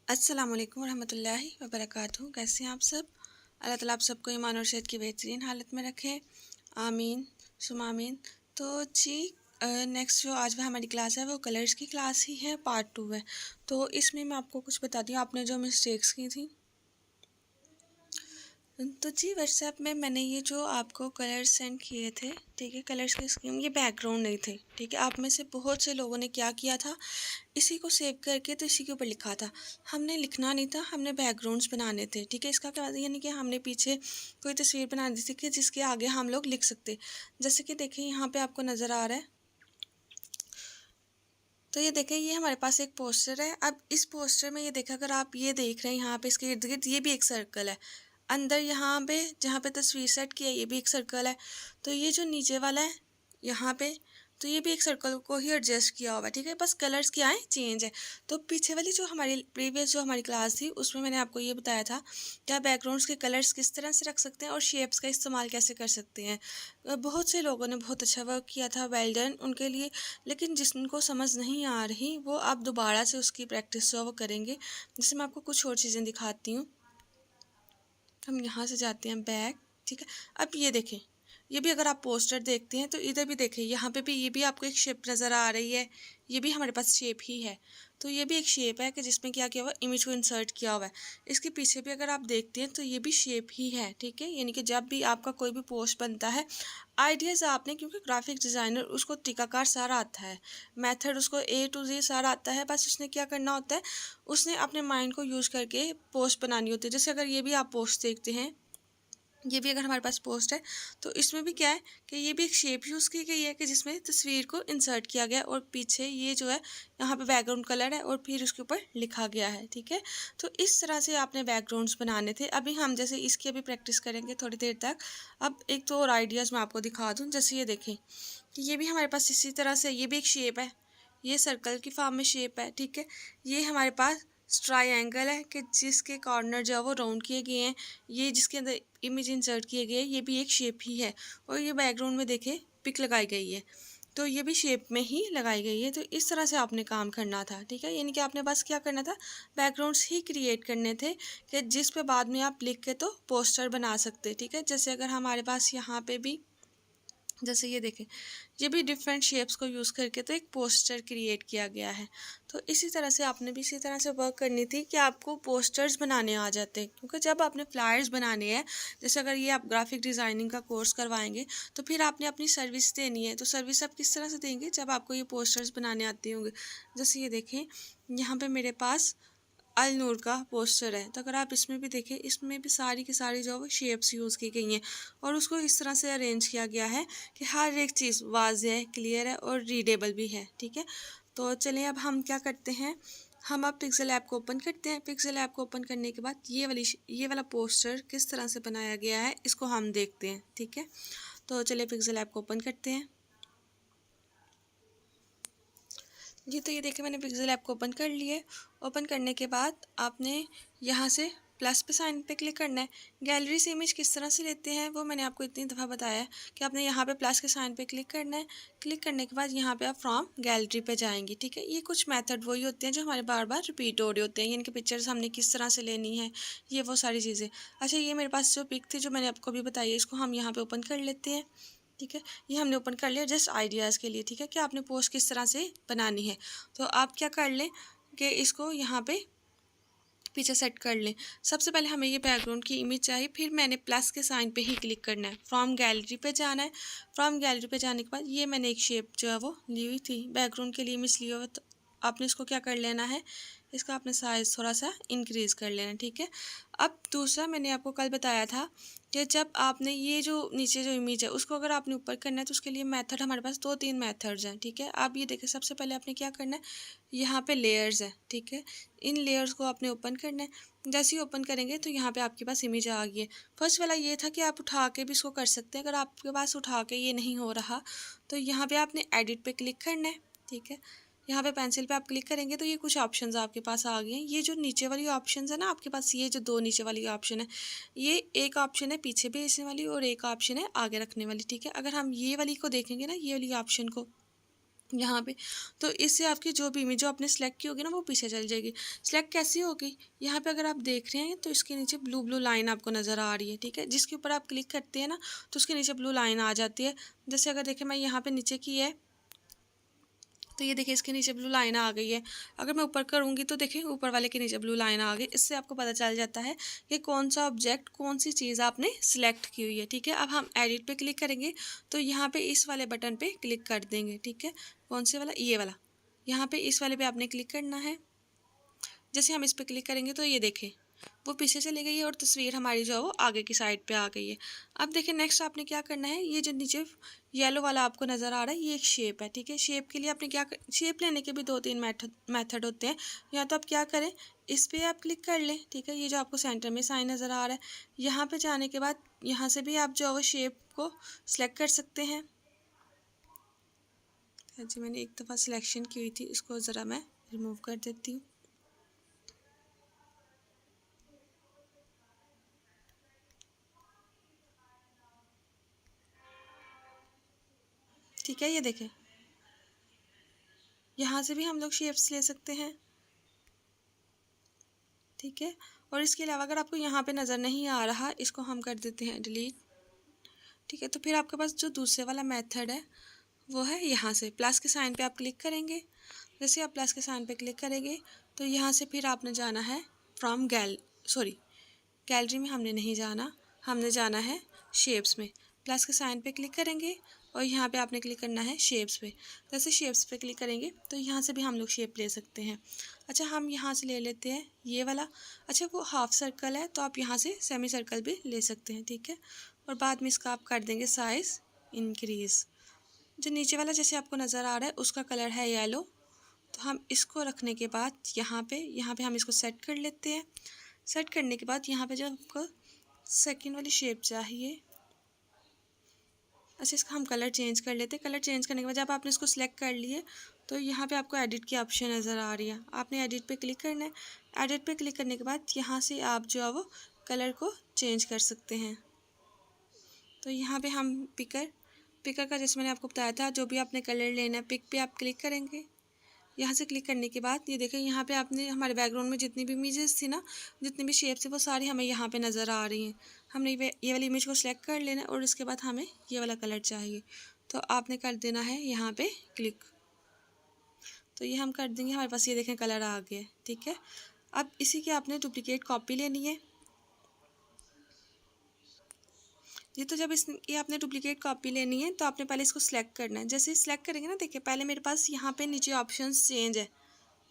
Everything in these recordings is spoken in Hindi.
अस्सलाम वालेकुम रहमतुल्लाहि व बरकातहू। कैसे हैं आप सब? अल्लाह ताला आप सबको ईमान और सेहत की बेहतरीन हालत में रखे, आमीन सुमा आमीन। तो जी नेक्स्ट जो आज हमारी क्लास है वो कलर्स की क्लास ही है, पार्ट 2 है। तो इसमें मैं आपको कुछ बताती हूँ आपने जो मिस्टेक्स की थी। तो जी व्हाट्सएप में मैंने ये जो आपको कलर्स सेंड किए थे, ठीक है, कलर्स की स्कीम, ये बैकग्राउंड नहीं थे, ठीक है। आप में से बहुत से लोगों ने क्या किया था, इसी को सेव करके तो इसी के ऊपर लिखा था। हमने लिखना नहीं था, हमने बैकग्राउंड्स बनाने थे, ठीक है। इसका क्या मतलब, यानी कि हमने पीछे कोई तस्वीर बना दी थी कि जिसके आगे हम लोग लिख सकते। जैसे कि देखिए यहाँ पे आपको नज़र आ रहा है, तो ये देखें, ये हमारे पास एक पोस्टर है। अब इस पोस्टर में ये देखें, अगर आप ये देख रहे हैं यहाँ पे इसके इर्द गिर्द ये भी एक सर्कल है। अंदर यहाँ पे जहाँ पे तस्वीर सेट की है ये भी एक सर्कल है। तो ये जो नीचे वाला है यहाँ पे, तो ये भी एक सर्कल को ही एडजस्ट किया हुआ है, ठीक है। बस कलर्स क्या है, चेंज है। तो पीछे वाली जो हमारी प्रीवियस जो हमारी क्लास थी उसमें मैंने आपको ये बताया था क्या बैकग्राउंड्स के कलर्स किस तरह से रख सकते हैं और शेप्स का इस्तेमाल कैसे कर सकते हैं। बहुत से लोगों ने बहुत अच्छा वर्क किया था, वेल डन उनके लिए। लेकिन जिनको समझ नहीं आ रही वो आप दोबारा से उसकी प्रैक्टिस जो वो करेंगे। जैसे मैं आपको कुछ और चीज़ें दिखाती हूँ। हम यहाँ से जाते हैं बैक, ठीक है। अब ये देखें, ये भी अगर आप पोस्टर देखते हैं तो इधर भी देखें, यहाँ पे भी ये भी आपको एक शेप नज़र आ रही है। ये भी हमारे पास शेप ही है। तो ये भी एक शेप है कि जिसमें क्या किया हुआ है, इमेज को इंसर्ट किया हुआ है। इसके पीछे भी अगर आप देखते हैं तो ये भी शेप ही है, ठीक है। यानी कि जब भी आपका कोई भी पोस्ट बनता है, आइडियाज़ आपने, क्योंकि ग्राफिक डिज़ाइनर उसको तरीकाकार सारा आता है, मेथड उसको A to Z सारा आता है। बस उसने क्या करना होता है, उसने अपने माइंड को यूज़ करके पोस्ट बनानी होती है। जैसे अगर ये भी आप पोस्ट देखते हैं, ये भी अगर हमारे पास पोस्ट है, तो इसमें भी क्या है कि ये भी एक शेप यूज़ की गई है कि जिसमें तस्वीर को इंसर्ट किया गया है और पीछे ये जो है यहाँ पे बैकग्राउंड कलर है और फिर उसके ऊपर लिखा गया है, ठीक है। तो इस तरह से आपने बैकग्राउंड्स बनाने थे। अभी हम जैसे इसकी अभी प्रैक्टिस करेंगे थोड़ी देर तक। अब एक तो और आइडियाज़ मैं आपको दिखा दूँ। जैसे ये देखें कि ये भी हमारे पास इसी तरह से, ये भी एक शेप है, ये सर्कल की फॉर्म में शेप है, ठीक है। ये हमारे पास ट्रायंगल है कि जिसके कॉर्नर जो है वो राउंड किए गए हैं। ये जिसके अंदर इमेज इंसर्ट किए गए हैं, ये भी एक शेप ही है। और ये बैकग्राउंड में देखें पिक लगाई गई है, तो ये भी शेप में ही लगाई गई है। तो इस तरह से आपने काम करना था, ठीक है। यानी कि आपने बस क्या करना था, बैकग्राउंड्स ही क्रिएट करने थे कि जिस पे बाद में आप लिख के तो पोस्टर बना सकते, ठीक है। जैसे अगर हमारे पास यहाँ पे भी, जैसे ये देखें, ये भी डिफरेंट शेप्स को यूज़ करके तो एक पोस्टर क्रिएट किया गया है। तो इसी तरह से आपने भी इसी तरह से वर्क करनी थी कि आपको पोस्टर्स बनाने आ जाते हैं। क्योंकि जब आपने फ्लायर्स बनाने हैं, जैसे अगर ये आप ग्राफिक डिज़ाइनिंग का कोर्स करवाएंगे तो फिर आपने अपनी सर्विस देनी है। तो सर्विस आप किस तरह से देंगे, जब आपको ये पोस्टर्स बनाने आते होंगे। जैसे ये देखें, यहाँ पर मेरे पास अल नूर का पोस्टर है, तो अगर आप इसमें भी देखें, इसमें भी सारी की सारी जो है शेप्स यूज़ की गई हैं और उसको इस तरह से अरेंज किया गया है कि हर एक चीज़ वाज़ेह है, क्लियर है और रीडेबल भी है, ठीक है। तो चलिए अब हम क्या करते हैं, हम अब पिक्सेल ऐप को ओपन करते हैं। पिक्सेल ऐप को ओपन करने के बाद ये वाला पोस्टर किस तरह से बनाया गया है इसको हम देखते हैं, ठीक है। तो चलिए पिक्सेल ऐप को ओपन करते हैं। जी, तो ये देखिए मैंने पिक्सेल ऐप को ओपन कर लिए। ओपन करने के बाद आपने यहाँ से प्लस पे साइन पे क्लिक करना है। गैलरी से इमेज किस तरह से लेते हैं वो मैंने आपको इतनी दफ़ा बताया है कि आपने यहाँ पे प्लस के साइन पे क्लिक करना है। क्लिक करने के बाद यहाँ पे आप फ्रॉम गैलरी पे जाएंगे, ठीक है। ये कुछ मेथड वही होते हैं जो हमारे बार बार रिपीट हो रहे होते हैं। इनकी पिक्चर्स हमने किस तरह से लेनी है, ये वो सारी चीज़ें। अच्छा, ये मेरे पास जो पिक थी जो मैंने आपको भी बताई है, इसको हम यहाँ पर ओपन कर लेते हैं, ठीक है। ये हमने ओपन कर लिया जस्ट आइडियाज़ के लिए, ठीक है, कि आपने पोस्ट किस तरह से बनानी है। तो आप क्या कर लें कि इसको यहाँ पे पीछे सेट कर लें। सबसे पहले हमें ये बैकग्राउंड की इमेज चाहिए, फिर मैंने प्लस के साइन पे ही क्लिक करना है। फ्रॉम गैलरी पे जाना है। फ्रॉम गैलरी पे जाने के बाद ये मैंने एक शेप जो है वो ली हुई थी, बैकग्राउंड के लिए इमेज ली हुई, तो आपने इसको क्या कर लेना है, इसका आपने साइज़ थोड़ा सा इंक्रीज़ कर लेना, ठीक है। अब दूसरा मैंने आपको कल बताया था कि जब आपने ये जो नीचे जो इमेज है उसको अगर आपने ऊपर करना है तो उसके लिए मेथड हमारे पास 2-3 मेथड्स हैं, ठीक है। आप ये देखें, सबसे पहले आपने क्या करना है, यहाँ पे लेयर्स है, ठीक है। इन लेयर्स को आपने ओपन करना है। जैसे ही ओपन करेंगे तो यहाँ पे आपके पास इमेज आ गई है। फर्स्ट वाला ये था कि आप उठा के भी इसको कर सकते हैं। अगर आपके पास उठा के ये नहीं हो रहा तो यहाँ पे आपने एडिट पे क्लिक करना है, ठीक है। यहाँ पे पेंसिल पे आप क्लिक करेंगे तो ये कुछ ऑप्शंस आपके पास आ गए हैं। ये जो नीचे वाली ऑप्शंस है ना आपके पास, ये जो 2 नीचे वाली ऑप्शन है, ये एक ऑप्शन है पीछे भेजने वाली और एक ऑप्शन है आगे रखने वाली, ठीक है। अगर हम ये वाली को देखेंगे ना, ये वाली ऑप्शन को, यहाँ पे। तो इससे आपकी जो भी इमेज जो आपने सेलेक्ट की होगी ना वो पीछे चल जाएगी। सेलेक्ट कैसी होगी, यहाँ पे अगर आप देख रहे हैं तो इसके नीचे ब्लू ब्लू लाइन आपको नज़र आ रही है, ठीक है। जिसके ऊपर आप क्लिक करते हैं ना तो उसके नीचे ब्लू लाइन आ जाती है। जैसे अगर देखें मैं यहाँ पे नीचे की है तो ये देखिए इसके नीचे ब्लू लाइन आ गई है। अगर मैं ऊपर करूँगी तो देखिए ऊपर वाले के नीचे ब्लू लाइन आ गई। इससे आपको पता चल जाता है कि कौन सा ऑब्जेक्ट कौन सी चीज़ आपने सिलेक्ट की हुई है, ठीक है। अब हम एडिट पे क्लिक करेंगे तो यहाँ पे इस वाले बटन पे क्लिक कर देंगे, ठीक है। कौन से वाला, ये वाला, यहाँ पे इस वाले पे आपने क्लिक करना है। जैसे हम इस पर क्लिक करेंगे तो ये देखें वो पीछे चली गई है और तस्वीर हमारी जो है वो आगे की साइड पे आ गई है। अब देखिए नेक्स्ट आपने क्या करना है, ये जो नीचे येलो वाला आपको नज़र आ रहा है ये एक शेप है, ठीक है। शेप के लिए आपने क्या शेप लेने के भी 2-3 मेथड होते हैं। या तो आप क्या करें, इस पर आप क्लिक कर लें, ठीक है। ये जो आपको सेंटर में साइन नज़र आ रहा है, यहाँ पर जाने के बाद यहाँ से भी आप जो है वो शेप को सिलेक्ट कर सकते हैं। जी मैंने एक दफ़ा सिलेक्शन की हुई थी, इसको ज़रा मैं रिमूव कर देती हूँ। ठीक है, ये देखें यहाँ से भी हम लोग शेप्स ले सकते हैं, ठीक है। और इसके अलावा अगर आपको यहाँ पे नज़र नहीं आ रहा, इसको हम कर देते हैं डिलीट, ठीक है। तो फिर आपके पास जो दूसरे वाला मेथड है वो है यहाँ से प्लस के साइन पे आप क्लिक करेंगे। जैसे आप प्लस के साइन पे क्लिक करेंगे तो यहाँ से फिर आपने जाना है फ्रॉम गैलरी में हमने नहीं जाना, हमने जाना है शेप्स में। प्लस के साइन पे क्लिक करेंगे और यहाँ पे आपने क्लिक करना है शेप्स पे। जैसे शेप्स पे क्लिक करेंगे तो यहाँ से भी हम लोग शेप ले सकते हैं। अच्छा हम यहाँ से ले लेते हैं ये वाला। अच्छा वो हाफ सर्कल है तो आप यहाँ से सेमी सर्कल भी ले सकते हैं, ठीक है। और बाद में इसका आप कर देंगे साइज़ इंक्रीज़। जो नीचे वाला जैसे आपको नज़र आ रहा है उसका कलर है येलो, तो हम इसको रखने के बाद यहाँ पे हम इसको सेट कर लेते हैं। सेट करने के बाद यहाँ पे जब आपको सेकंड वाली शेप चाहिए, अच्छा इसका हम कलर चेंज कर लेते हैं। कलर चेंज करने के बाद जब आपने इसको सिलेक्ट कर लिए तो यहाँ पे आपको एडिट की ऑप्शन नज़र आ रही है, आपने एडिट पे क्लिक करना है। एडिट पे क्लिक करने के बाद यहाँ से आप जो है वो कलर को चेंज कर सकते हैं। तो यहाँ पे हम पिकर का जैसे मैंने आपको बताया था, जो भी आपने कलर लेना है पिक पे आप क्लिक करेंगे। यहाँ से क्लिक करने के बाद ये देखें यहाँ पे आपने हमारे बैकग्राउंड में जितनी भी इमेजेस थी ना, जितनी भी शेप्स थी वो सारी हमें यहाँ पे नज़र आ रही हैं। हमने ये वाली इमेज को सिलेक्ट कर लेना और उसके बाद हमें ये वाला कलर चाहिए तो आपने कर देना है यहाँ पे क्लिक। तो ये हम कर देंगे, हमारे पास ये देखें कलर आ गया, ठीक है। अब इसी की आपने डुप्लीकेट कॉपी लेनी है। ये तो जब इसकी आपने डुप्लीकेट कॉपी लेनी है तो आपने पहले इसको सिलेक्ट करना है। जैसे सिलेक्ट करेंगे ना, देखिए पहले मेरे पास यहाँ पे नीचे ऑप्शंस चेंज है,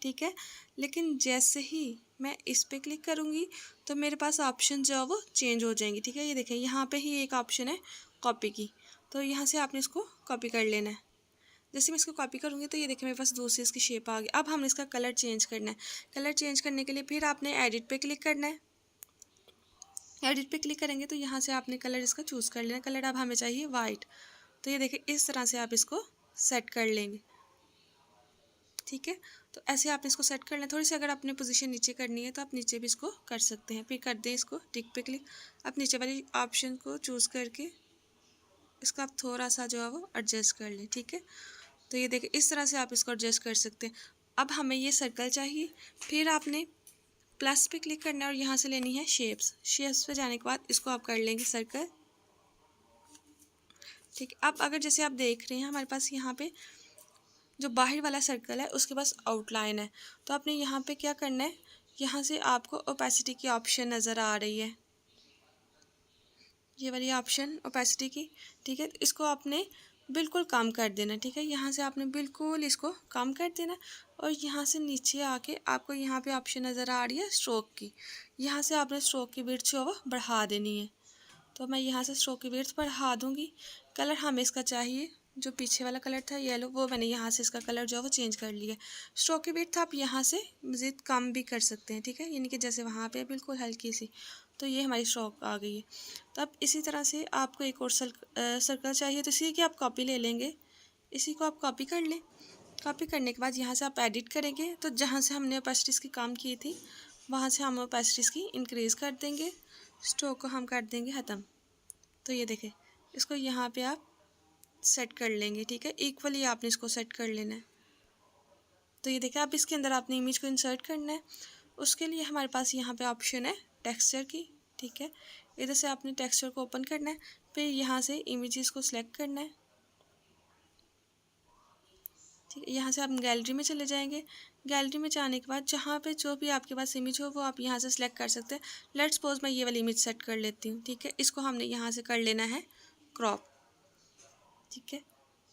ठीक है। लेकिन जैसे ही मैं इस पर क्लिक करूँगी तो मेरे पास ऑप्शन जो है वो चेंज हो जाएंगी, ठीक है। ये देखें यहाँ पे ही एक ऑप्शन है कॉपी की, तो यहाँ से आपने इसको कॉपी कर लेना है। जैसे मैं इसको कॉपी करूँगी तो ये देखिए मेरे पास दूसरी इसकी शेप आ गई। अब हमने इसका कलर चेंज करना है। कलर चेंज करने के लिए फिर आपने एडिट पे क्लिक करना है। एडिट पे क्लिक करेंगे तो यहाँ से आपने कलर इसका चूज़ कर लेना। कलर अब हमें चाहिए वाइट, तो ये देखिए इस तरह से आप इसको सेट कर लेंगे, ठीक है। तो ऐसे आप इसको सेट कर लें। थोड़ी सी अगर आपने पोजीशन नीचे करनी है तो आप नीचे भी इसको कर सकते हैं। फिर कर दें इसको टिक पे क्लिक, आप नीचे वाली ऑप्शन को चूज़ करके इसका आप थोड़ा सा जो है वो एडजस्ट कर लें, ठीक है। तो ये देखिए इस तरह से आप इसको एडजस्ट कर सकते हैं। अब हमें ये सर्कल चाहिए, फिर आपने प्लस पे क्लिक करना है और यहाँ से लेनी है शेप्स पे जाने के बाद इसको आप कर लेंगे सर्कल, ठीक है। अब अगर जैसे आप देख रहे हैं हमारे पास यहाँ पे जो बाहर वाला सर्कल है उसके पास आउटलाइन है, तो आपने यहाँ पे क्या करना है, यहाँ से आपको ओपेसिटी की ऑप्शन नज़र आ रही है, ये वाली ऑप्शन ओपेसिटी की, ठीक है। इसको आपने बिल्कुल कम कर देना, ठीक है। यहाँ से आपने बिल्कुल इसको कम कर देना और यहाँ से नीचे आके आपको यहाँ पे ऑप्शन नज़र आ रही है स्ट्रोक की, यहाँ से आपने स्ट्रोक की विड्थ जो है वो बढ़ा देनी है। तो मैं यहाँ से स्ट्रोक की विड्थ बढ़ा दूँगी। कलर हमें इसका चाहिए जो पीछे वाला कलर था येलो, वो मैंने यहाँ से इसका कलर जो है वो चेंज कर लिया। स्ट्रोक की विड्थ आप यहाँ से मज़ीद कम भी कर सकते हैं, ठीक है। यानी कि जैसे वहाँ पे बिल्कुल हल्की सी, तो ये हमारी स्ट्रोक आ गई है। तो अब इसी तरह से आपको एक और सर्कल चाहिए तो इसी की आप कॉपी ले लेंगे, इसी को आप कॉपी कर लें। कॉपी करने के बाद यहाँ से आप एडिट करेंगे तो जहाँ से हमने ओपेसिटीज़ की काम की थी वहाँ से हम ओपेसिटीज़ की इंक्रीज़ कर देंगे, स्ट्रोक को हम कर देंगे ख़त्म। तो ये देखें इसको यहाँ पे आप सेट कर लेंगे, ठीक है। इक्वली आपने इसको सेट कर लेना है। तो ये देखिए, अब इसके अंदर आपने इमेज को इंसर्ट करना है। उसके लिए हमारे पास यहाँ पे ऑप्शन है टेक्सचर की, ठीक है। इधर से आपने टेक्सचर को ओपन करना है, फिर यहाँ से इमेजेस को सिलेक्ट करना है, ठीक है। यहाँ से आप गैलरी में चले जाएंगे। गैलरी में जाने के बाद जहाँ पे जो भी आपके पास इमेज हो वो आप यहाँ से सिलेक्ट कर सकते हैं। लेट्स सपोज मैं ये वाली इमेज सेट कर लेती हूँ, ठीक है। इसको हमने यहाँ से कर लेना है क्रॉप, ठीक है।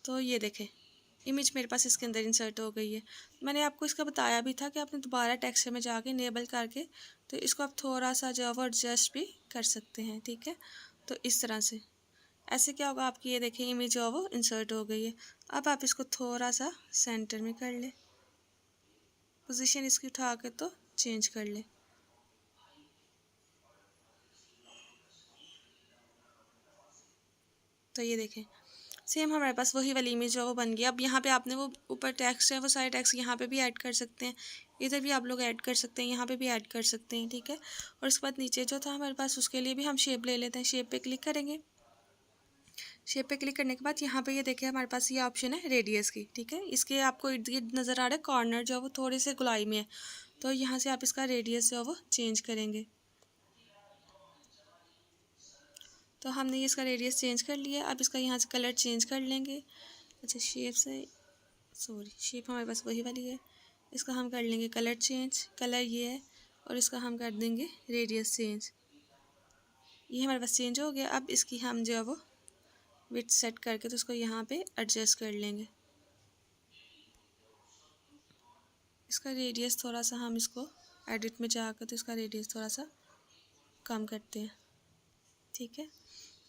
तो ये देखें, इमेज मेरे पास इसके अंदर इंसर्ट हो गई है। मैंने आपको इसका बताया भी था कि आपने दोबारा टेक्सचर में जाके इनेबल करके तो इसको आप थोड़ा सा जो है एडजस्ट भी कर सकते हैं, ठीक है। तो इस तरह से ऐसे क्या होगा, आपकी ये देखिए इमेज जो है वो इंसर्ट हो गई है। अब आप इसको थोड़ा सा सेंटर में कर ले, पोजीशन इसकी उठा के तो चेंज कर ले। तो ये देखें, सेम हमारे पास वही वाली इमेज जो है वो बन गई। अब यहाँ पे आपने वो ऊपर टेक्स्ट है वो सारे टेक्स्ट यहाँ पे भी ऐड कर सकते हैं, इधर भी आप लोग ऐड कर सकते हैं, यहाँ पे भी ऐड कर सकते हैं, ठीक है। और उसके बाद नीचे जो था हमारे पास उसके लिए भी हम शेप ले लेते हैं। शेप पे क्लिक करेंगे। शेप पे क्लिक करने के बाद यहाँ पे ये देखिए हमारे पास ये ऑप्शन है रेडियस की, ठीक है। इसके आपको इर्द गिर्द नज़र आ रहा है कॉर्नर जो है वो थोड़े से गुलाई में है, तो यहाँ से आप इसका रेडियस जो है वो चेंज करेंगे। तो हमने ये इसका रेडियस चेंज कर लिया। अब इसका यहाँ से कलर चेंज कर लेंगे। अच्छा, शेप से शेप हमारे पास वही वाली है। इसका हम कर लेंगे कलर चेंज, कलर ये है, और इसका हम कर देंगे रेडियस चेंज। ये हमारे पास चेंज हो गया। अब इसकी हम जो है वो विड्थ सेट करके तो इसको यहाँ पे एडजस्ट कर लेंगे। इसका रेडियस थोड़ा सा हम इसको एडिट में जाकर तो इसका रेडियस थोड़ा सा कम करते हैं, ठीक है।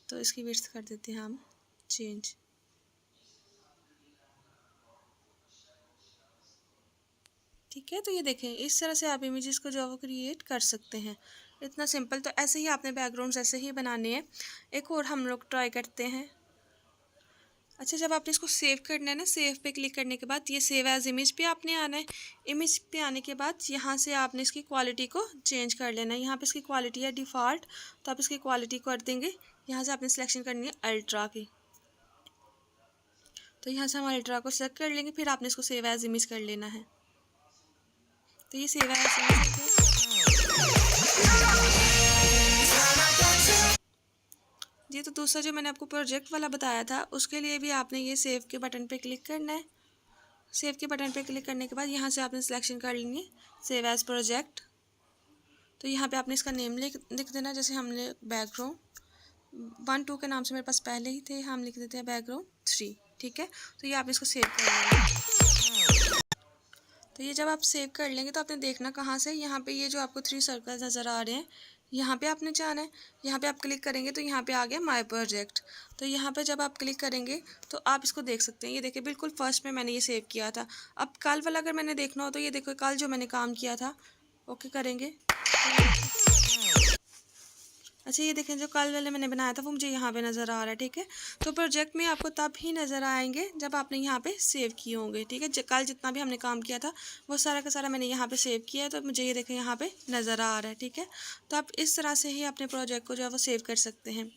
तो इसकी विड्थ कर देते हैं हम चेंज। ठीक है, तो ये देखें इस तरह से आप इमेजेस को जो है वो क्रिएट कर सकते हैं। इतना सिंपल। तो ऐसे ही आपने बैकग्राउंड्स ऐसे ही बनाने हैं। एक और हम लोग ट्राई करते हैं। अच्छा, जब आपने इसको सेव करना है ना, सेव पे क्लिक करने के बाद ये सेव एज इमेज पे आपने आना है। इमेज पे आने के बाद यहाँ से आपने इसकी क्वालिटी को चेंज कर लेना है। यहाँ पे इसकी क्वालिटी है डिफ़ॉल्ट, तो आप इसकी क्वालिटी कर देंगे। यहाँ से आपने सिलेक्शन करनी है अल्ट्रा की, तो यहाँ से हम अल्ट्रा को सेलेक्ट कर लेंगे। फिर आपने इसको सेव एज इमेज कर लेना है। तो ये सेव एज इमेज है। ये तो दूसरा जो मैंने आपको प्रोजेक्ट वाला बताया था उसके लिए भी आपने ये सेव के बटन पे क्लिक करना है। सेव के बटन पे क्लिक करने के बाद यहाँ से आपने सिलेक्शन कर लेंगे सेव एज प्रोजेक्ट। तो यहाँ पे आपने इसका नेम लिख देना। जैसे हमने बैकग्राउंड 1 2 के नाम से मेरे पास पहले ही थे, हम लिख देते हैं बैकग्राउंड 3, ठीक है। तो ये आपने इसको सेव कर लेंगे। तो ये जब आप सेव कर लेंगे तो आपने देखना कहाँ से, यहाँ पे ये जो आपको 3 सर्कल नज़र आ रहे हैं यहाँ पे आपने जाना है। यहाँ पे आप क्लिक करेंगे तो यहाँ पे आ गया माय प्रोजेक्ट। तो यहाँ पे जब आप क्लिक करेंगे तो आप इसको देख सकते हैं। ये देखिए बिल्कुल फर्स्ट में मैंने ये सेव किया था। अब कल वाला अगर मैंने देखना हो तो ये देखो कल जो मैंने काम किया था, ओके करेंगे। अच्छा, ये देखें जो कल वाले मैंने बनाया था वो मुझे यहाँ पे नज़र आ रहा है, ठीक है। तो प्रोजेक्ट में आपको तब ही नज़र आएंगे जब आपने यहाँ पे सेव किए होंगे, ठीक है। कल जितना भी हमने काम किया था वो सारा का सारा मैंने यहाँ पे सेव किया है, तो मुझे ये देखें यहाँ पे नज़र आ रहा है, ठीक है। तो आप इस तरह से ही अपने प्रोजेक्ट को जो है वो सेव कर सकते हैं।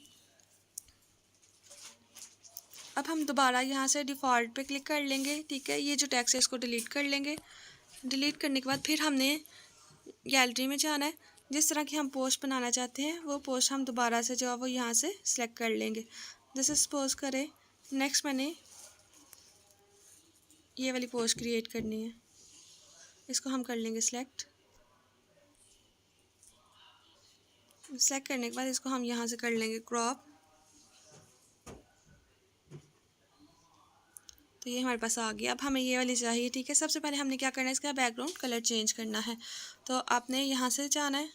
अब हम दोबारा यहाँ से डिफ़ॉल्ट पे क्लिक कर लेंगे, ठीक है। ये जो टेक्स्ट है इसको डिलीट कर लेंगे। डिलीट करने के बाद फिर हमने गैलरी में जाना है। जिस तरह की हम पोस्ट बनाना चाहते हैं वो पोस्ट हम दोबारा से जो है वो यहाँ से सिलेक्ट कर लेंगे। जैसे सपोज करें नेक्स्ट मैंने ये वाली पोस्ट क्रिएट करनी है, इसको हम कर लेंगे सिलेक्ट। सेलेक्ट करने के बाद इसको हम यहाँ से कर लेंगे क्रॉप। तो ये हमारे पास आ गया। अब हमें ये वाली चाहिए, ठीक है। सबसे पहले हमने क्या करना है, इसका बैकग्राउंड कलर चेंज करना है। तो आपने यहाँ से जाना है,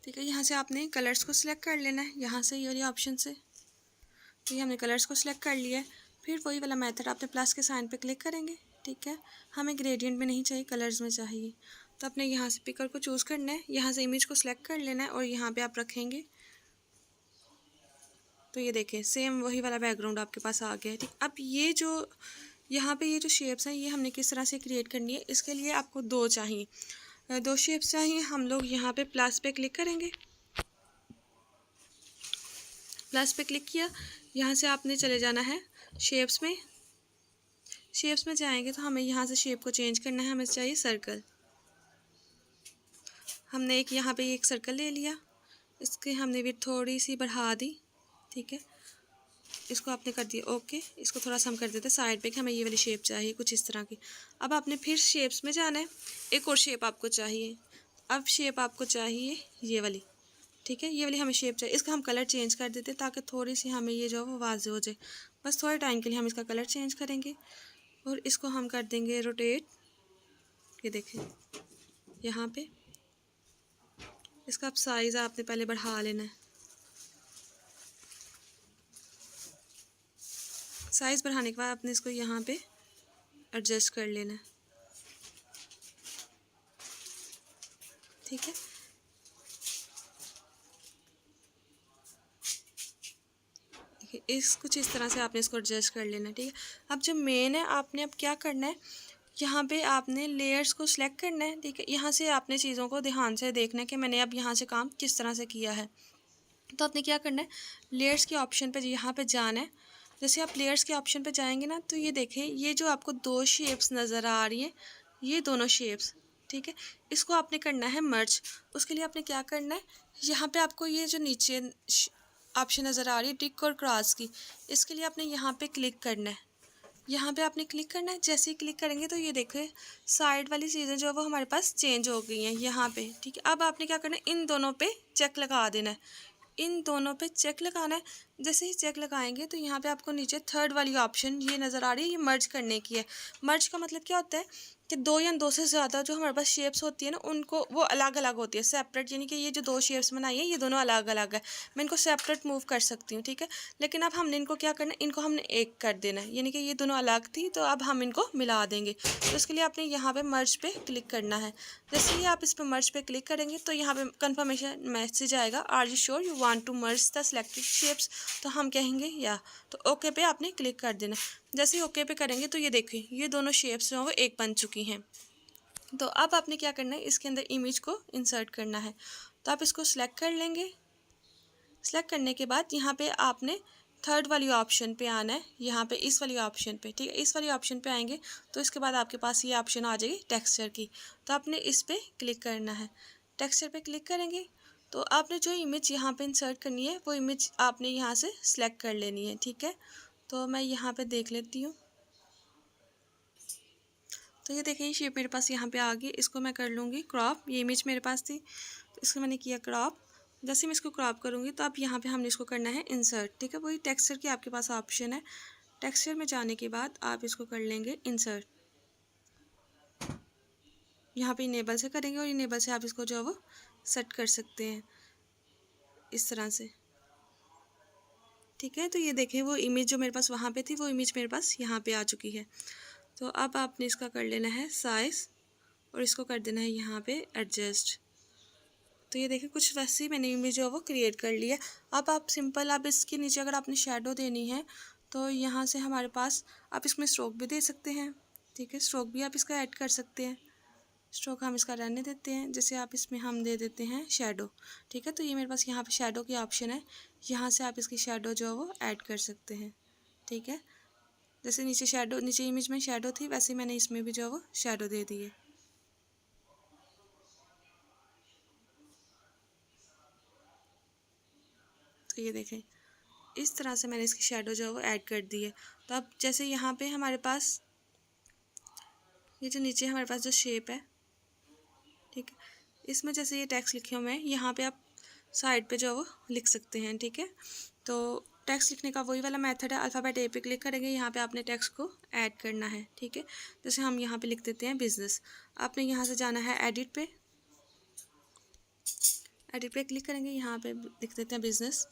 ठीक है। यहाँ से आपने कलर्स को सिलेक्ट कर लेना है, यहाँ से ये वाली ऑप्शन से। तो ये हमने कलर्स को सिलेक्ट कर लिया है। फिर वही वाला मेथड आपने प्लस के साइन पे क्लिक करेंगे, ठीक है। हमें ग्रेडियंट में नहीं चाहिए, कलर्स में चाहिए। तो अपने यहाँ से पिकर को चूज़ करना है, यहाँ से इमेज को सिलेक्ट कर लेना है और यहाँ पे आप रखेंगे। तो ये देखें सेम वही वाला बैकग्राउंड आपके पास आ गया है, ठीक। अब ये जो यहाँ पे ये जो शेप्स हैं ये हमने किस तरह से क्रिएट करनी है, इसके लिए आपको 2 चाहिए, 2 शेप्स चाहिए। हम लोग यहाँ पे प्लस पे क्लिक करेंगे, प्लस पे क्लिक किया, यहाँ से आपने चले जाना है शेप्स में। शेप्स में जाएंगे तो हमें यहाँ से शेप को चेंज करना है, हमें चाहिए सर्कल। हमने एक यहाँ पे एक सर्कल ले लिया, इसके हमने भी थोड़ी सी बढ़ा दी, ठीक है। इसको आपने कर दिया ओके। इसको थोड़ा सा हम कर देते साइड पे कि हमें ये वाली शेप चाहिए कुछ इस तरह की। अब आपने फिर शेप्स में जाना है, एक और शेप आपको चाहिए। अब शेप आपको चाहिए ये वाली, ठीक है, ये वाली हमें शेप चाहिए। इसका हम कलर चेंज कर देते ताकि थोड़ी सी हमें ये जो है वो वाज़ेह हो जाए। बस थोड़े टाइम के लिए हम इसका कलर चेंज करेंगे और इसको हम कर देंगे रोटेट। ये देखें यहाँ पे इसका अब साइज़ आपने पहले बढ़ा लेना है। साइज़ बढ़ाने के बाद आपने इसको यहाँ पे एडजस्ट कर लेना है, ठीक है। इस कुछ इस तरह से आपने इसको एडजस्ट कर लेना है, ठीक है। अब जो मेन है आपने अब क्या करना है, यहाँ पे आपने लेयर्स को सिलेक्ट करना है, ठीक है। यहाँ से आपने चीज़ों को ध्यान से देखना है कि मैंने अब यहाँ से काम किस तरह से किया है। तो आपने क्या करना है, लेयर्स के ऑप्शन पे यहाँ पे जाना है। जैसे आप लेयर्स के ऑप्शन पे जाएंगे ना, तो ये देखें ये जो आपको दो शेप्स नज़र आ रही हैं, ये दोनों शेप्स, ठीक है, इसको आपने करना है मर्ज। उसके लिए आपने क्या करना है, यहाँ पे आपको ये जो नीचे ऑप्शन नज़र आ रही है टिक और क्रॉस की, इसके लिए आपने यहाँ पे क्लिक करना है। यहाँ पे आपने क्लिक करना है, जैसे ही क्लिक करेंगे तो ये देखें साइड वाली चीज़ें जो है वो हमारे पास चेंज हो गई हैं यहाँ पे, ठीक है। अब आपने क्या करना है, इन दोनों पे चेक लगा देना है, इन दोनों पे चेक लगाना है। जैसे ही चेक लगाएंगे तो यहाँ पे आपको नीचे थर्ड वाली ऑप्शन ये नज़र आ रही है, ये मर्ज करने की है। मर्ज का मतलब क्या होता है कि दो या दो से ज़्यादा जो हमारे पास शेप्स होती है ना, उनको वो अलग अलग होती है, सेपरेट, यानी कि ये जो दो शेप्स बनाई है ये दोनों अलग अलग है, मैं इनको सेपरेट मूव कर सकती हूँ, ठीक है। लेकिन अब हमने इनको क्या करना है, इनको हमने एक कर देना है, यानी कि ये दोनों अलग थी तो अब हम इनको मिला देंगे। तो इसके लिए आपने यहाँ पे मर्ज पे क्लिक करना है। जैसे ही आप इस पर मर्ज पे क्लिक करेंगे तो यहाँ पे कंफर्मेशन मैसेज आएगा, are you sure you want to merge the selected shapes. तो हम कहेंगे या, तो ओके पे आपने क्लिक कर देना। जैसे ही ओके पे करेंगे तो ये देखिए ये दोनों शेप्स जो हैं वो एक बन चुकी हैं। तो अब आपने क्या करना है, इसके अंदर इमेज को इंसर्ट करना है। तो आप इसको सिलेक्ट कर लेंगे। सिलेक्ट करने के बाद यहाँ पे आपने थर्ड वाली ऑप्शन पे आना है, यहाँ पे इस वाली ऑप्शन पे, ठीक है। इस वाली ऑप्शन पे आएंगे तो इसके बाद आपके पास ये ऑप्शन आ जाएगी टेक्सचर की, तो आपने इस पे क्लिक करना है। टेक्सचर पे क्लिक करेंगे तो आपने जो इमेज यहाँ पे इंसर्ट करनी है वो इमेज आपने यहाँ से सिलेक्ट कर लेनी है, ठीक है। तो मैं यहाँ पे देख लेती हूँ। तो ये देखिए ये शेप मेरे पास यहाँ पे आ गई, इसको मैं कर लूँगी क्रॉप। ये इमेज मेरे पास थी तो इसको मैंने किया क्रॉप। जैसे मैं इसको क्रॉप करूँगी तो अब यहाँ पे हमने इसको करना है इंसर्ट, ठीक है। वही टेक्सचर की आपके पास ऑप्शन है, टेक्सचर में जाने के बाद आप इसको कर लेंगे इंसर्ट। यहाँ पे इनेबल से करेंगे और इनेबल से आप इसको जो है वो सेट कर सकते हैं इस तरह से, ठीक है। तो ये देखें वो इमेज जो मेरे पास वहाँ पे थी वो इमेज मेरे पास यहाँ पे आ चुकी है। तो अब आपने इसका कर लेना है साइज़ और इसको कर देना है यहाँ पे एडजस्ट। तो ये देखिए कुछ वैसे ही मैंने इमेज जो है वो क्रिएट कर लिया। अब आप सिंपल आप इसके नीचे अगर आपने शेडो देनी है तो यहाँ से हमारे पास आप इसमें स्ट्रोक भी दे सकते हैं, ठीक है। स्ट्रोक भी आप इसका ऐड कर सकते हैं। स्ट्रोक हम इसका रहने देते हैं, जैसे आप इसमें हम दे देते हैं शेडो, ठीक है। तो ये मेरे पास यहाँ पे शेडो की ऑप्शन है, यहाँ से आप इसकी शेडो जो है वो ऐड कर सकते हैं, ठीक है। जैसे नीचे शेडो, नीचे इमेज में शेडो थी वैसे मैंने इसमें भी जो है वो शेडो दे दी है। तो ये देखें इस तरह से मैंने इसकी शेडो जो है वो ऐड कर दी है। तो अब जैसे यहाँ पे हमारे पास ये जो नीचे हमारे पास जो शेप है, ठीक है, इसमें जैसे ये टेक्स्ट लिखे हुए हैं यहाँ पे आप साइड पे जो है वो लिख सकते हैं, ठीक है। तो टेक्स्ट लिखने का वही वाला मेथड है, अल्फ़ाबेट ए पे क्लिक करेंगे, यहाँ पे आपने टेक्स्ट को ऐड करना है, ठीक है। जैसे हम यहाँ पे लिख देते हैं बिज़नेस, आपने यहाँ से जाना है एडिट पे, एडिट पे क्लिक करेंगे, यहाँ पे लिख देते हैं बिज़नेस।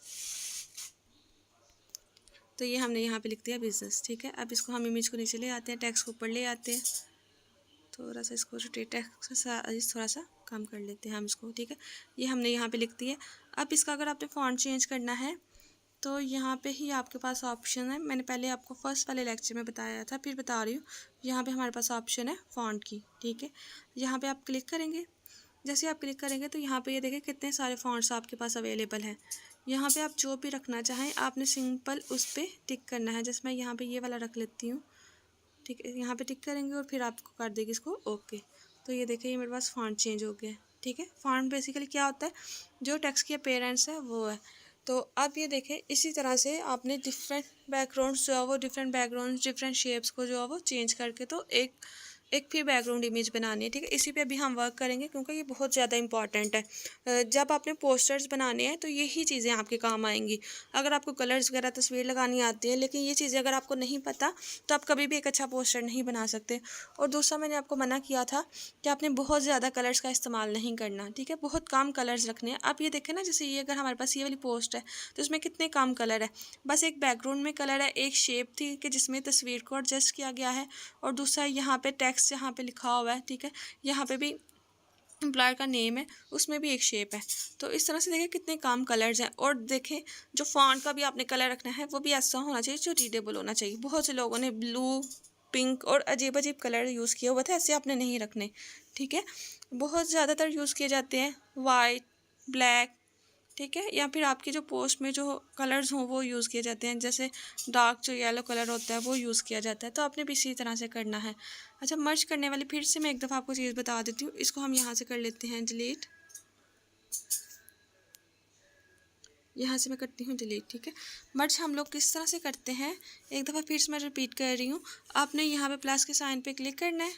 तो ये हमने यहाँ पे लिख दिया बिज़नेस, ठीक है। अब इसको हम इमेज को नीचे ले आते हैं, टेक्स्ट को ऊपर ले आते हैं, थोड़ा सा इसको रोटेट टेक्स्ट थोड़ा सा कम कर लेते हैं हम इसको, ठीक है। ये हमने यहाँ पे लिख दिया। अब इसका अगर आपने फ़ॉन्ट चेंज करना है तो यहाँ पे ही आपके पास ऑप्शन है, मैंने पहले आपको फर्स्ट वाले लेक्चर में बताया था फिर बता रही हूँ। यहाँ पे हमारे पास ऑप्शन है फ़ॉन्ट की, ठीक है। यहाँ पे आप क्लिक करेंगे, जैसे आप क्लिक करेंगे तो यहाँ पे ये देखें कितने सारे फ़ॉन्ट्स आपके पास अवेलेबल हैं, यहाँ पे आप जो भी रखना चाहें आपने सिंपल उस पर टिक करना है। जैसे मैं यहाँ पे ये वाला रख लेती हूँ, ठीक है, यहाँ पे टिक करेंगे और फिर आपको कर देगी इसको ओके। तो ये देखिए ये मेरे पास फॉन्ट चेंज हो गया है, ठीक है। फॉन्ट बेसिकली क्या होता है, जो टेक्स्ट की अपीयरेंस है वो है। तो अब ये देखें इसी तरह से आपने डिफरेंट बैकग्राउंड्स जो है वो डिफरेंट बैकग्राउंड्स डिफरेंट शेप्स को जो है वो चेंज करके तो एक फिर बैकग्राउंड इमेज बनानी है, ठीक है। इसी पे अभी हम वर्क करेंगे क्योंकि ये बहुत ज़्यादा इंपॉर्टेंट है। जब आपने पोस्टर्स बनाने हैं तो यही चीज़ें आपके काम आएंगी। अगर आपको कलर्स वगैरह तस्वीर लगानी आती है लेकिन ये चीज़ें अगर आपको नहीं पता तो आप कभी भी एक अच्छा पोस्टर नहीं बना सकते। और दूसरा मैंने आपको मना किया था कि आपने बहुत ज़्यादा कलर्स का इस्तेमाल नहीं करना, ठीक है, बहुत कम कलर्स रखने हैं। आप ये देखें ना, जैसे ये अगर हमारे पास ये वाली पोस्ट है तो इसमें कितने कम कलर है, बस एक बैकग्राउंड में कलर है, एक शेप थी कि जिसमें तस्वीर को एडजस्ट किया गया है, और दूसरा यहाँ पे टेक्स्ट यहाँ पे लिखा हुआ है, ठीक है, यहाँ पे भी एम्प्लॉयर का नेम है, उसमें भी एक शेप है। तो इस तरह से देखें कितने कम कलर्स हैं। और देखें जो फॉन्ट का भी आपने कलर रखना है वो भी ऐसा होना चाहिए जो रीडेबल होना चाहिए। बहुत से लोगों ने ब्लू, पिंक और अजीब अजीब कलर यूज़ किया हुआ था, ऐसे आपने नहीं रखने, ठीक है। बहुत ज़्यादातर यूज़ किए जाते हैं वाइट, ब्लैक, ठीक है, या फिर आपकी जो पोस्ट में जो कलर्स हों वो यूज़ किए जाते हैं। जैसे डार्क जो येलो कलर होता है वो यूज़ किया जाता है। तो आपने भी इसी तरह से करना है। अच्छा, मर्ज करने वाली फिर से मैं एक दफ़ा आपको चीज़ बता देती हूँ। इसको हम यहाँ से कर लेते हैं डिलीट, यहाँ से मैं करती हूँ डिलीट, ठीक है। मर्ज हम लोग किस तरह से करते हैं, एक दफ़ा फिर से मैं रिपीट कर रही हूँ। आपने यहाँ पे प्लस के साइन पे क्लिक करना है,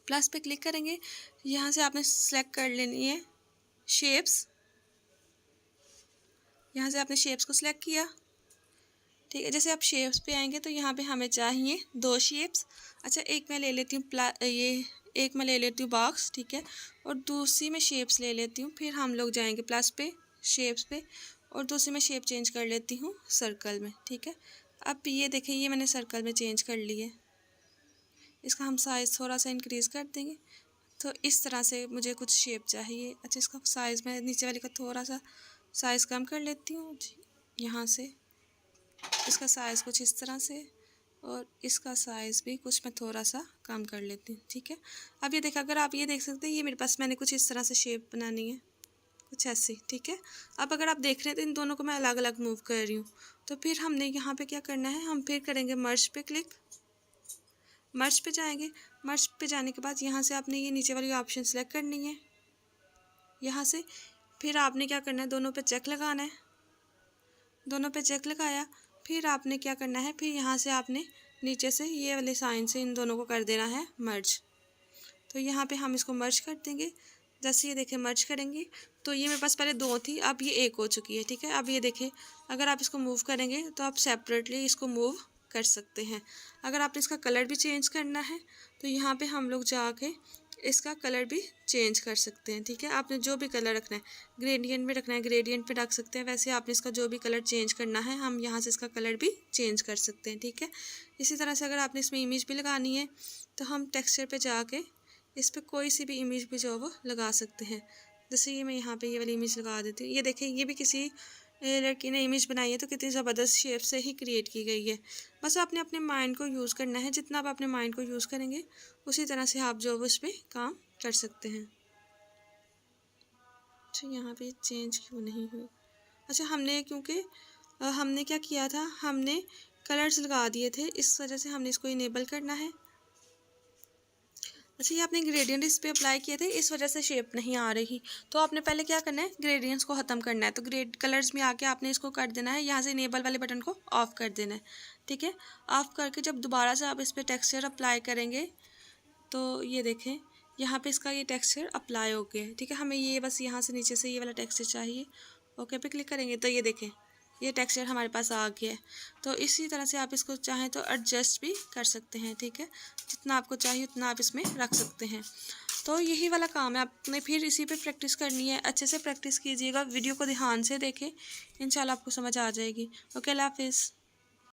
प्लस पे क्लिक करेंगे, यहाँ से आपने सेलेक्ट कर लेनी है शेप्स, यहाँ से आपने शेप्स को सिलेक्ट किया, ठीक है। जैसे आप शेप्स पे आएंगे तो यहाँ पे हमें चाहिए 2 शेप्स। अच्छा, एक मैं ले लेती हूँ एक मैं ले लेती हूँ बॉक्स, ठीक है, और दूसरी में शेप्स ले लेती हूँ। फिर हम लोग जाएंगे प्लस पे, शेप्स पे, और दूसरी में शेप चेंज कर लेती हूँ सर्कल में, ठीक है। अब ये देखिए ये मैंने सर्कल में चेंज कर ली है, इसका हम साइज़ थोड़ा सा इंक्रीज़ कर देंगे। तो इस तरह से मुझे कुछ शेप चाहिए। अच्छा, इसका साइज़ मैं नीचे वाली का थोड़ा सा साइज़ कम कर लेती हूँ, यहाँ से इसका साइज़ कुछ इस तरह से, और इसका साइज़ भी कुछ मैं थोड़ा सा कम कर लेती हूँ, ठीक है। अब ये देखा, अगर आप ये देख सकते हैं ये मेरे पास मैंने कुछ इस तरह से शेप बनानी है, कुछ ऐसी, ठीक है। अब अगर आप देख रहे हैं तो इन दोनों को मैं अलग अलग मूव कर रही हूँ। तो फिर हमने यहाँ पे क्या करना है, हम फिर करेंगे मर्ज पे क्लिक, मर्ज पे जाएंगे। मर्ज पे जाने के बाद यहाँ से आपने ये नीचे वाली ऑप्शन सेलेक्ट करनी है, यहाँ से फिर आपने क्या करना है, दोनों पे चेक लगाना है। दोनों पे चेक लगाया, फिर आपने क्या करना है, फिर यहाँ से आपने नीचे से ये वाले साइन से इन दोनों को कर देना है मर्ज। तो यहाँ पे हम इसको मर्ज कर देंगे। जैसे ये देखें मर्ज करेंगे तो ये मेरे पास पहले 2 थी, अब ये 1 हो चुकी है, ठीक है। अब ये देखें अगर आप इसको मूव करेंगे तो आप सेपरेटली इसको मूव कर सकते हैं। अगर आपने इसका कलर भी चेंज करना है तो यहाँ पे हम लोग जाके इसका कलर भी चेंज कर सकते हैं, ठीक है। आपने जो भी कलर रखना है, ग्रेडियंट में रखना है ग्रेडियंट पे रख सकते हैं। वैसे आपने इसका जो भी कलर चेंज करना है हम यहाँ से इसका कलर भी चेंज कर सकते हैं, ठीक है। इसी तरह से अगर आपने इसमें इमेज भी लगानी है तो हम टेक्सचर पे जाके इस पर कोई सी भी इमेज भी जो वो लगा सकते हैं। जैसे ये मैं यहाँ पे ये वाली इमेज लगा देती हूँ। ये देखें ये भी किसी लड़की ने इमेज बनाई है तो कितनी ज़बरदस्त शेप से ही क्रिएट की गई है। बस आपने अपने माइंड को यूज़ करना है, जितना आप अपने माइंड को यूज़ करेंगे उसी तरह से आप जो उस पर काम कर सकते हैं। अच्छा, यहाँ पे चेंज क्यों नहीं हुई? अच्छा, क्योंकि हमने क्या किया था, हमने कलर्स लगा दिए थे, इस वजह से हमने इसको इनेबल करना है। अच्छा, ये आपने ग्रेडियंट इस पर अप्लाई किए थे, इस वजह से शेप नहीं आ रही। तो आपने पहले क्या करना है, ग्रेडियंट्स को ख़त्म करना है। तो कलर्स में आके आपने इसको कर देना है, यहाँ से इनेबल वाले बटन को ऑफ़ कर देना है, ठीक है। ऑफ़ करके जब दोबारा से आप इस पर टेक्सचर अप्लाई करेंगे तो ये देखें यहाँ पे इसका ये टेक्सचर अप्लाई हो गया है, ठीक है। हमें ये बस यहाँ से नीचे से ये वाला टेक्सचर चाहिए, ओके पे क्लिक करेंगे तो ये देखें ये टेक्सचर हमारे पास आ गया है। तो इसी तरह से आप इसको चाहें तो एडजस्ट भी कर सकते हैं, ठीक है। जितना आपको चाहिए उतना आप इसमें रख सकते हैं। तो यही वाला काम है, आपने फिर इसी पे प्रैक्टिस करनी है। अच्छे से प्रैक्टिस कीजिएगा, वीडियो को ध्यान से देखें, इंशाल्लाह आपको समझ आ जाएगी। ओके, अल्लाह हाफिज़।